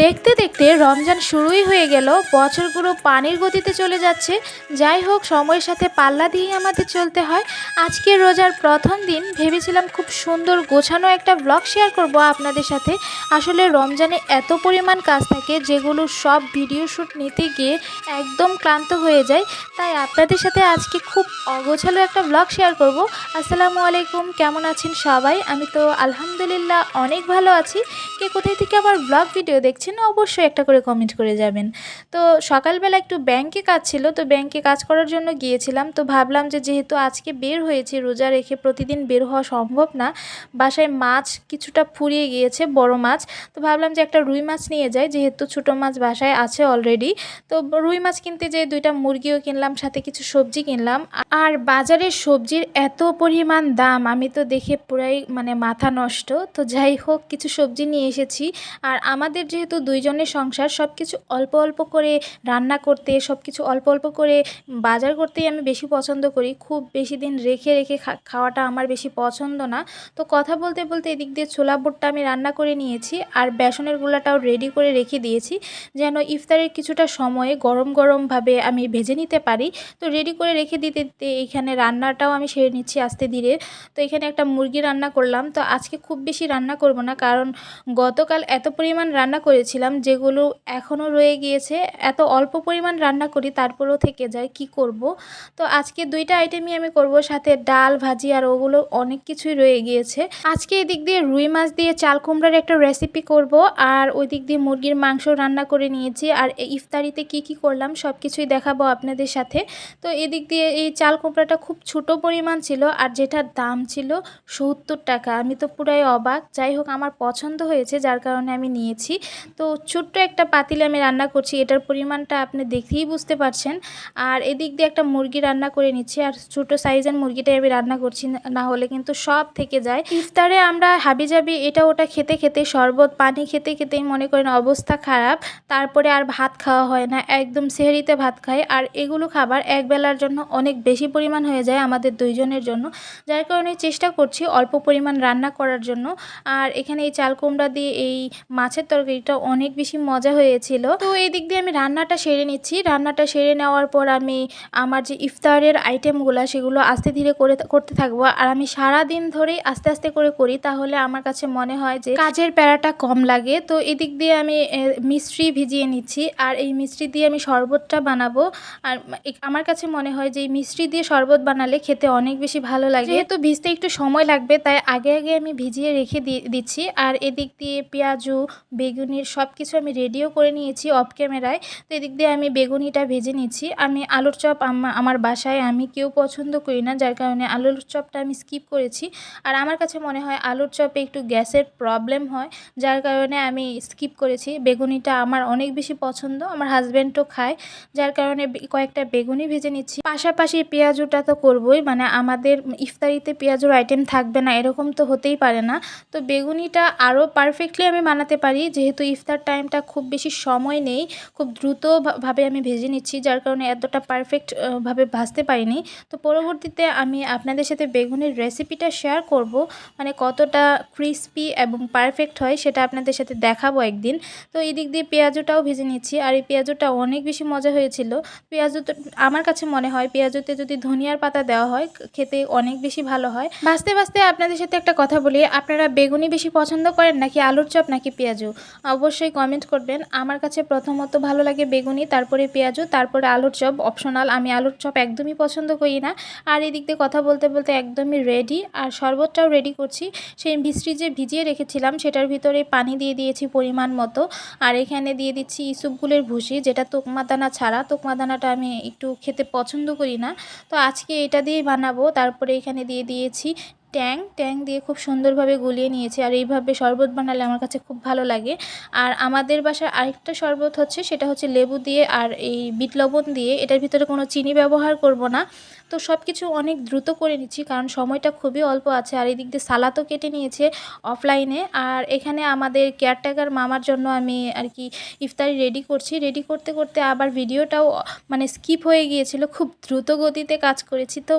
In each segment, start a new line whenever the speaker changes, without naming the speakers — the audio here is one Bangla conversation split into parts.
দেখতে দেখতে রমজান শুরুই হয়ে গেল। বছরগুলো পানির গতিতে চলে যাচ্ছে। যাই হোক, সময়ের সাথে পাল্লা দিয়েই আমাদের চলতে হয়। আজকে রোজার প্রথম দিন ভেবেছিলাম খুব সুন্দর গোছানো একটা ব্লগ শেয়ার করব আপনাদের সাথে। আসলে রমজানে এত পরিমাণ কাজ থাকে যেগুলো সব ভিডিও শ্যুট নিতে গিয়ে একদম ক্লান্ত হয়ে যায়। তাই আপনাদের সাথে আজকে খুব অগোছালো একটা ব্লগ শেয়ার করব। আসসালামু আলাইকুম, কেমন আছেন সবাই? আমি তো আলহামদুলিল্লাহ অনেক ভালো আছি। কে কোথায় থেকে আমার ব্লগ ভিডিও দেখছেন অবশ্যই একটা করে কমেন্ট করে যাবেন। তো সকালবেলা একটু ব্যাংকে কাজ ছিল, তো ব্যাংকে কাজ করার জন্য গিয়েছিলাম। তো ভাবলাম যে যেহেতু আজকে বের হয়েছি, রোজা রেখে প্রতিদিন বের হওয়া সম্ভব না, বাসায় মাছ কিছুটা ফুরিয়ে গিয়েছে, বড় মাছ। তো ভাবলাম যে একটা রুই মাছ নিয়ে যাই, যেহেতু ছোটো মাছ বাসায় আছে অলরেডি। তো রুই মাছ কিনতে যেয়ে দুইটা মুরগিও কিনলাম, সাথে কিছু সবজি কিনলাম। আর বাজারের সবজির এত পরিমাণ দাম, আমি তো দেখে পুরাই মাথা নষ্ট। তো যাই হোক, কিছু সবজি নিয়ে এসেছি। আর আমাদের যেহেতু দুইজনের সংসার, সব কিছু অল্প অল্প করে রান্না করতে, সব কিছু অল্প অল্প করে বাজার করতেই আমি বেশি পছন্দ করি। খুব বেশি দিন রেখে রেখে খাওয়াটা আমার বেশি পছন্দ না। তো কথা বলতে বলতে এদিক দিয়ে ছোলা বুটটা আমি রান্না করে নিয়েছি, আর বেসনের গুঁড়াটাও রেডি করে রেখে দিয়েছি, যেন ইফতারের কিছুটা সময়ে গরম গরমভাবে আমি ভেজে নিতে পারি। তো রেডি করে রেখে দিতে দিতে এইখানে রান্নাটাও আমি সেরে নিচ্ছি আস্তে ধীরে। তো এখানে একটা মুরগি রান্না করলাম। তো আজকে খুব বেশি রান্না করব না, কারণ গতকাল এত পরিমাণ রান্না করেছিলাম যেগুলো এখনও রয়ে গিয়েছে। এত অল্প পরিমাণ রান্না করি তারপরেও থেকে যায়, কি করব। তো আজকে দুইটা আইটেমই আমি করব, সাথে ডাল ভাজি আর ওগুলো অনেক কিছুই রয়ে গিয়েছে। আজকে এদিক দিয়ে রুই মাছ দিয়ে চাল কুমড়ার একটা রেসিপি করব, আর ওই দিক দিয়ে মুরগির মাংস রান্না করে নিয়েছি। আর ইফতারিতে কি কি করলাম সব কিছুই দেখাবো আপনাদের সাথে। তো এদিক দিয়ে এই চাল কুমড়াটা খুব ছোট পরিমাণ ছিল, আর যেটার দাম ছিল 70 টাকা। আমি তো পুরাই অবাক। যাই হোক, আমার পছন্দ হয়েছে যার কারণে আমি নিয়েছি। তো ছোট্ট একটা পাতিলে আমি রান্না করছি, এটার পরিমাণটা আপনি দেখেই বুঝতে পারছেন। আর এদিক দিয়ে একটা মুরগি রান্না করে নিচ্ছি, আর ছোটো সাইজের মুরগিটাই আমি রান্না করছি, না হলে কিন্তু সব থেকে যায়। ইফতারে আমরা হাবিজাবি এটা ওটা খেতে খেতে, শরবত পানি খেতে খেতেই মনে করেন অবস্থা খারাপ। তারপরে আর ভাত খাওয়া হয় না, একদম সেহরিতে ভাত খাই। আর এগুলো খাবার একবেলার জন্য অনেক বেশি পরিমাণ হয়ে যায় আমাদের দুইজনের জন্য, যার কারণে চেষ্টা করছি অল্প পরিমাণ রান্না করার জন্য। আর এখানে এই চাল কুমড়া দিয়ে এই মাছের তরকারিটা অনেক বেশি মজা হয়েছিল। তো এই দিক দিয়ে আমি রান্নাটা সেরে নিচ্ছি। রান্নাটা সেরে নেওয়ার পর আমি আমার যে ইফতারের আইটেমগুলো সেগুলো আস্তে ধীরে করতে থাকবো। আর আমি সারা দিন ধরেই আস্তে আস্তে করে করি, তাহলে আমার কাছে মনে হয় যে কাজের প্যারাটা কম লাগে। তো এদিক দিয়ে আমি মিষ্টি ভিজিয়ে নিচ্ছি, আর এই মিষ্টি দিয়ে আমি শরবতটা বানাবো। আর আমার কাছে মনে হয় যে এই মিষ্টি দিয়ে শরবত বানালে খেতে অনেক বেশি ভালো লাগে। যেহেতু ভিজতে একটু সময় লাগবে, তাই আগে আগে আমি ভিজিয়ে রেখে দিচ্ছি। আর এদিক দিয়ে পেঁয়াজু বেগুনির সব কিছু আমি রেডিও করে নিয়েছি অফ ক্যামেরায়। তো এদিক দিয়ে আমি বেগুনিটা ভেজে নিচ্ছি। আমি আলুর চপ আমার বাসায় আমি কেউ পছন্দ করি না, যার কারণে আলুর চপটা আমি স্কিপ করেছি। আর আমার কাছে মনে হয় আলুর চপে একটু গ্যাসের প্রবলেম হয়, যার কারণে আমি স্কিপ করেছি। বেগুনিটা আমার অনেক বেশি পছন্দ, আমার হাজব্যান্ডও খায়, যার কারণে কয়েকটা বেগুনি ভেজে নিচ্ছি। পাশাপাশি পেঁয়াজুটা তো করবই, আমাদের ইফতারিতে পেঁয়াজুর আইটেম থাকবে না এরকম তো হতেই পারে না। তো বেগুনিটা আরও পারফেক্টলি আমি বানাতে পারি, যেহেতু ইফতার টাইমটা খুব বেশি সময় নেই, খুব দ্রুতভাবে আমি ভেজে নিচ্ছি, যার কারণে এতটা পারফেক্ট ভাবে ভাজতে পারিনি। তো পরবর্তীতে আমি আপনাদের সাথে বেগুনের রেসিপিটা শেয়ার করব, কতটা ক্রিস্পি এবং পারফেক্ট হয় সেটা আপনাদের সাথে দেখাবো একদিন। তো এই দিক দিয়ে পেঁয়াজুটাও ভেজে নিচ্ছি, আর এই পেঁয়াজুটা অনেক বেশি মজা হয়েছিল। পেঁয়াজুতে আমার কাছে মনে হয় পেঁয়াজুতে যদি ধনিয়ার পাতা দেওয়া হয় খেতে অনেক বেশি ভালো হয়। ভাজতে ভাজতে আপনাদের সাথে একটা কথা বলি, আপনারা বেগুনি বেশি পছন্দ করেন নাকি আলুর চপ নাকি পেঁয়াজু? অবশ্যই কমেন্ট করবেন। আমার কাছে প্রথমত ভালো লাগে বেগুনি, তারপরে পেঁয়াজু, তারপরে আলুর চপ অপশনাল। আমি আলুর চপ একদমই পছন্দ করি না। আর এদিক দিয়ে কথা বলতে বলতে একদমই রেডি, আর শরবতটাও রেডি করছি। সেই মিষ্টি যে ভিজিয়ে রেখেছিলাম সেটার ভিতরে পানি দিয়ে দিয়েছি পরিমাণ মতো। আর এখানে দিয়ে দিচ্ছি ইসবগুলের ভুসি, যেটা তোকমা দানা ছাড়া। তোকমা দানাটা আমি একটু খেতে পছন্দ করি না, তো আজকে এটা দিয়েই বানাবো। তারপরে এখানে দিয়ে দিয়েছি ট্যাং দিয়ে খুব সুন্দরভাবে গুলিয়ে নিয়েছি। আর এইভাবে শরবত বানালে আমার কাছে খুব ভালো লাগে। আর আমাদের বাসার আরেকটা শরবত হচ্ছে, সেটা হচ্ছে লেবু দিয়ে আর এই বিট লবণ দিয়ে। এটার ভিতরে কোনো চিনি ব্যবহার করব না। তো সব কিছু অনেক দ্রুত করে নিচ্ছি, কারণ সময়টা খুবই অল্প আছে। আর এদিক দিয়ে সালাদও কেটে নিয়েছে অফলাইনে। আর এখানে আমাদের কেয়ারটেকার মামার জন্য আমি আর কি ইফতারি রেডি করছি। রেডি করতে করতে আবার ভিডিওটাও স্কিপ হয়ে গিয়েছিল, খুব দ্রুত গতিতে কাজ করেছি। তো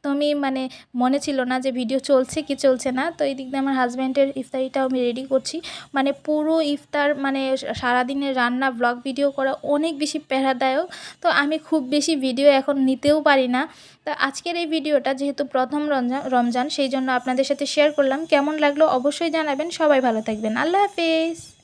একদমই মানে মনে ছিল না যে ভিডিও চলছে কি চলছে না। তো এই দিক দিয়ে আমার হাজব্যান্ডের ইফতারিটাও আমি রেডি করছি। মানে পুরো ইফতার মানে সারাদিনের রান্না ব্লগ ভিডিও করা অনেক বেশি প্যারাদায়ক। তো আমি খুব বেশি ভিডিও এখন নিতেও পারি না। তো আজকের এই ভিডিওটা যেহেতু প্রথম রমজান সেই জন্য আপনাদের সাথে শেয়ার করলাম। কেমন লাগলো অবশ্যই জানাবেন। সবাই ভালো থাকবেন। আল্লাহ হাফেজ।